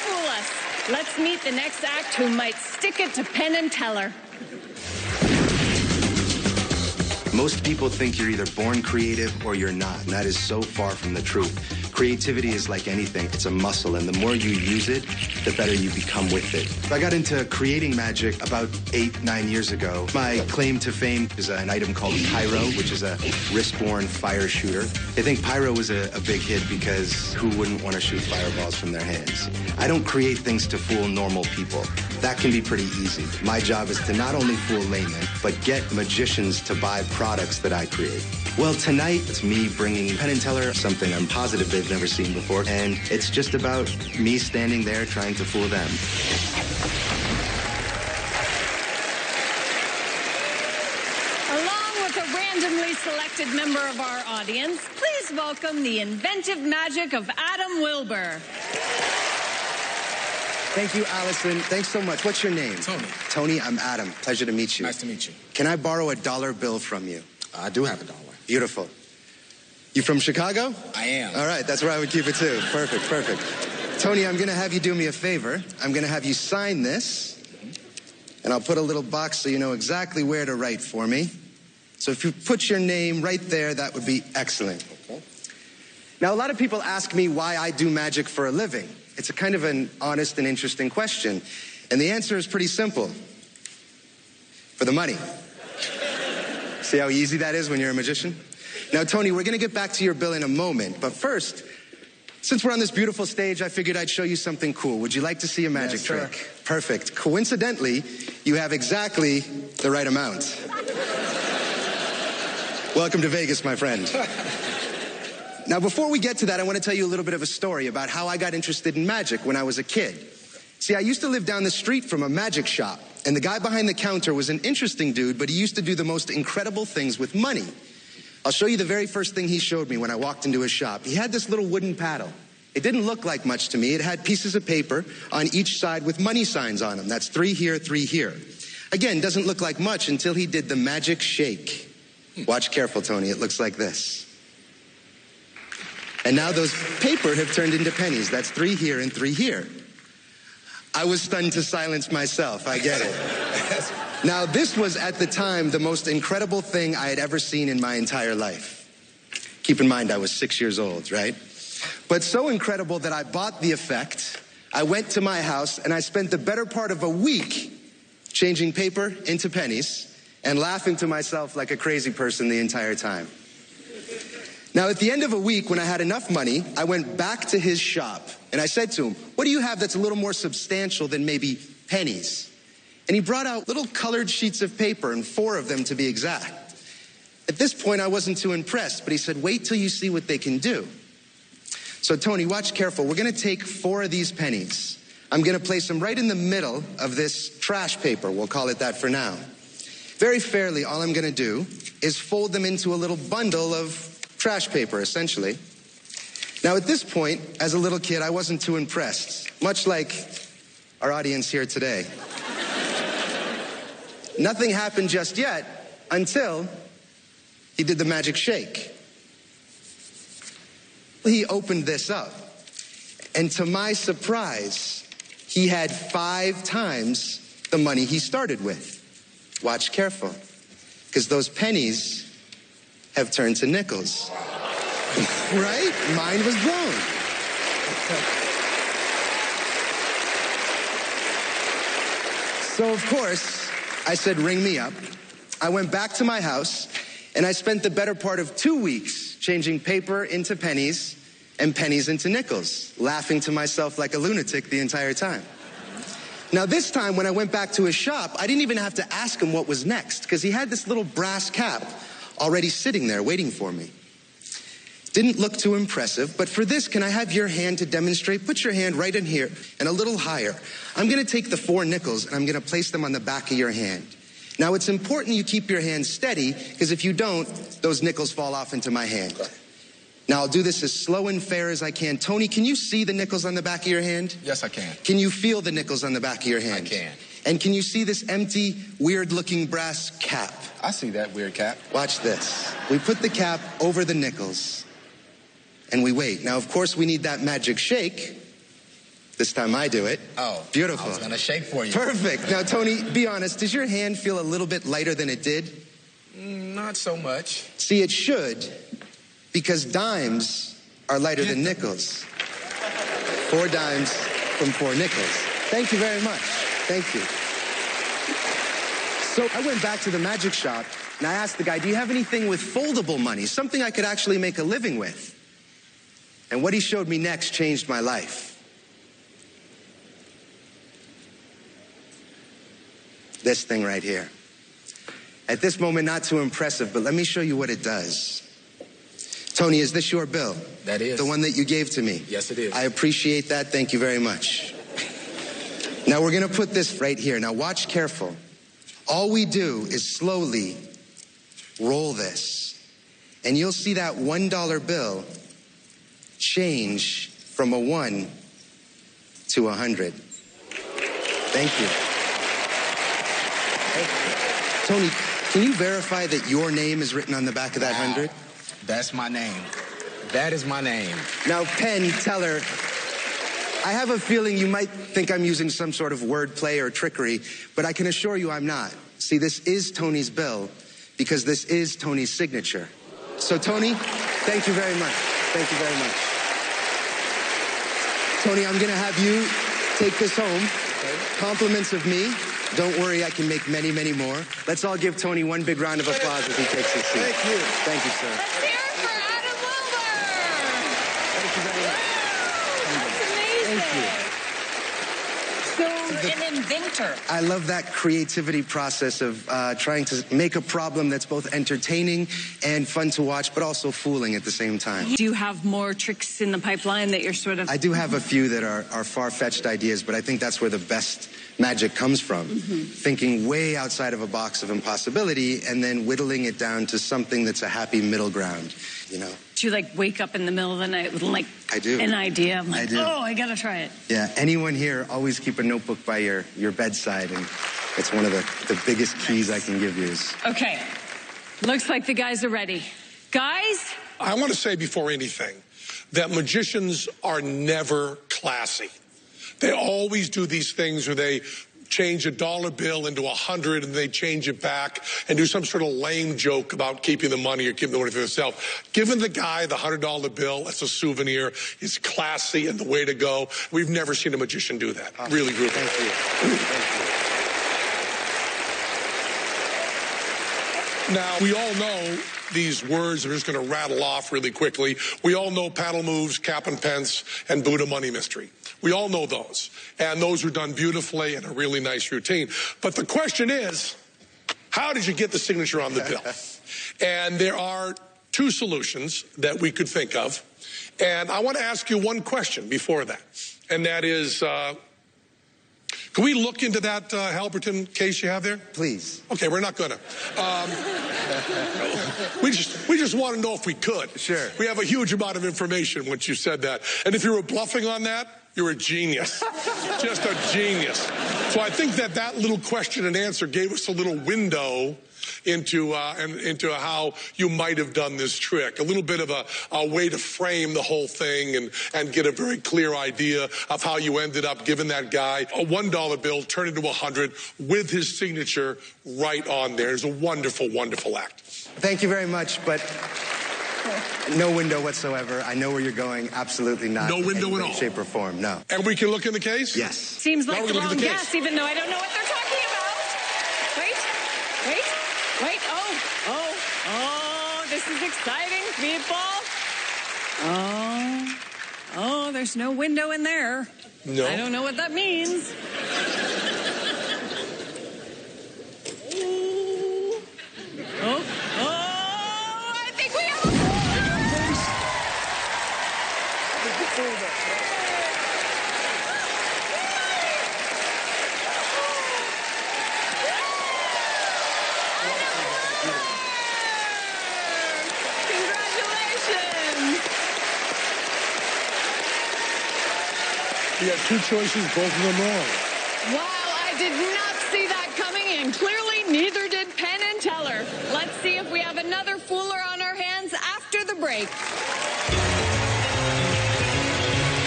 fool us. Let's meet the next act who might stick it to Penn and Teller. Most people think you're either born creative or you're not, and that is so far from the truth. Creativity is like anything. It's a muscle, and the more you use it, the better you become with it. I got into creating magic about 8-9 years ago. My claim to fame is an item called pyro, which is a wrist-worn fire shooter. I think pyro was a big hit because who wouldn't want to shoot fireballs from their hands? I don't create things to fool normal people. That can be pretty easy. My job is to not only fool laymen, but get magicians to buy products that I create. Well, tonight, it's me bringing Penn and Teller something I'm positive they've never seen before, and it's just about me standing there trying to fool them. Along with a randomly selected member of our audience, please welcome the inventive magic of Adam Wilber. Thank you, Allison. Thanks so much. What's your name? Tony. Tony, I'm Adam. Pleasure to meet you. Nice to meet you. Can I borrow a dollar bill from you? I do have a dollar. Beautiful. You from Chicago? I am. All right, that's where I would keep it too. Perfect, perfect. Tony, I'm going to have you do me a favor. I'm going to have you sign this, and I'll put a little box so you know exactly where to write for me. So if you put your name right there, that would be excellent. Okay. Now, a lot of people ask me why I do magic for a living. It's a kind of an honest and interesting question. And the answer is pretty simple. For the money. See how easy that is when you're a magician? Now, Tony, we're going to get back to your bill in a moment. But first, since we're on this beautiful stage, I figured I'd show you something cool. Would you like to see a magic trick? Sir. Perfect. Coincidentally, you have exactly the right amount. Welcome to Vegas, my friend. Now, before we get to that, I want to tell you a little bit of a story about how I got interested in magic when I was a kid. See, I used to live down the street from a magic shop, and the guy behind the counter was an interesting dude, but he used to do the most incredible things with money. I'll show you the very first thing he showed me when I walked into his shop. He had this little wooden paddle. It didn't look like much to me. It had pieces of paper on each side with money signs on them. That's 3 here, 3 here. Again, doesn't look like much until he did the magic shake. Watch careful, Tony. It looks like this. And now those paper have turned into pennies. That's 3 here and 3 here. I was stunned to silence myself. I get it. Now, this was at the time the most incredible thing I had ever seen in my entire life. Keep in mind, I was 6 years old, right? But so incredible that I bought the effect. I went to my house and I spent the better part of a week changing paper into pennies and laughing to myself like a crazy person the entire time. Now, at the end of a week, when I had enough money, I went back to his shop and I said to him, what do you have that's a little more substantial than maybe pennies? And he brought out little colored sheets of paper, and 4 of them to be exact. At this point, I wasn't too impressed, but he said, wait till you see what they can do. So, Tony, watch careful. We're going to take 4 of these pennies. I'm going to place them right in the middle of this trash paper. We'll call it that for now. Very fairly, all I'm going to do is fold them into a little bundle of trash paper, essentially. Now, at this point, as a little kid, I wasn't too impressed, much like our audience here today. Nothing happened just yet until he did the magic shake. He opened this up, and to my surprise, he had 5 times the money he started with. Watch careful, because those pennies have turned to nickels. Right? Mind was blown. So, of course, I said, ring me up. I went back to my house, and I spent the better part of 2 weeks changing paper into pennies and pennies into nickels, laughing to myself like a lunatic the entire time. Now, this time, when I went back to his shop, I didn't even have to ask him what was next, because he had this little brass cap already sitting there waiting for me. Didn't look too impressive, but for this, can I have your hand to demonstrate? Put your hand right in here and a little higher. I'm going to take the 4 nickels and I'm going to place them on the back of your hand. Now, it's important you keep your hand steady, because if you don't, those nickels fall off into my hand. Now, I'll do this as slow and fair as I can. Tony, can you see the nickels on the back of your hand? Yes, I can. Can you feel the nickels on the back of your hand? I can. And can you see this empty, weird-looking brass cap? I see that weird cap. Watch this. We put the cap over the nickels, and we wait. Now, of course, we need that magic shake. This time I do it. Oh. Beautiful. I was going to shake for you. Perfect. Now, Tony, be honest. Does your hand feel a little bit lighter than it did? Not so much. See, it should, because dimes are lighter than nickels. 4 dimes from 4 nickels. Thank you very much. Thank you. So I went back to the magic shop, and I asked the guy, do you have anything with foldable money, something I could actually make a living with? And what he showed me next changed my life. This thing right here. At this moment, not too impressive, but let me show you what it does. Tony, is this your bill? That is. The one that you gave to me? Yes, it is. I appreciate that. Thank you very much. Now, we're going to put this right here. Now, watch careful. All we do is slowly roll this, and you'll see that $1 bill change from a 1 to 100. Thank you. Tony, can you verify that your name is written on the back of that 100? That's my name. That is my name. Now, Penn, Teller, I have a feeling you might think I'm using some sort of wordplay or trickery, but I can assure you I'm not. See, this is Tony's bill because this is Tony's signature. So, Tony, thank you very much. Thank you very much. Tony, I'm going to have you take this home. Compliments of me. Don't worry, I can make many, many more. Let's all give Tony one big round of applause as he takes his seat. Thank you. Thank you, sir. Let's hear it for Adam Wilber. Thank you very much. That's amazing. Thank you. So, an inventor. I love that creativity process of trying to make a problem that's both entertaining and fun to watch, but also fooling at the same time. Do you have more tricks in the pipeline that you're sort of... I do have a few that are far-fetched ideas, but I think that's where the best magic comes from. Thinking way outside of a box of impossibility and then whittling it down to something that's a happy middle ground, you know? Do you, like, wake up in the middle of the night with, like, I do. an idea? I'm like, I do. oh, I gotta try it. Yeah, anyone here, always keep a notebook by your bedside, and it's one of the biggest keys I can give you. Okay, looks like the guys are ready. Guys? I want to say before anything that magicians are never classy. They always do these things where they change $1 bill into 100 and they change it back and do some sort of lame joke about keeping the money or keeping the money for themselves. Giving the guy the $100 bill as a souvenir is classy and the way to go. We've never seen a magician do that. Really, really. Thank you. Thank you. Now, we all know these words. I'm just going to rattle off really quickly. We all know paddle moves, cap and pence, and Buddha money mystery. We all know those. And those are done beautifully in a really nice routine. But the question is, how did you get the signature on the bill? And there are 2 solutions that we could think of. And I want to ask you one question before that. And that is, can we look into that Halberton case you have there? Please. Okay, we're not gonna. We just want to know if we could. Sure. We have a huge amount of information once you said that. And if you were bluffing on that, you're a genius. Just a genius. So I think that little question and answer gave us a little window into how you might have done this trick. A little bit of a way to frame the whole thing and get a very clear idea of how you ended up giving that guy a $1 bill turned into 100 with his signature right on there. It's a wonderful, wonderful act. Thank you very much, but no window whatsoever. I know where you're going. Absolutely not. No window in at any all. shape or form. No. And we can look in the case? Yes. Seems like the wrong guess, even though I don't know what they're talking about. Wait. Oh, this is exciting, people. Oh, there's no window in there. No. I don't know what that means. I think we have a Congratulations! You had 2 choices, both of them wrong. Wow, I did not see that coming, and clearly neither did Penn and Teller. Let's see if we have another fooler on our hands after the break.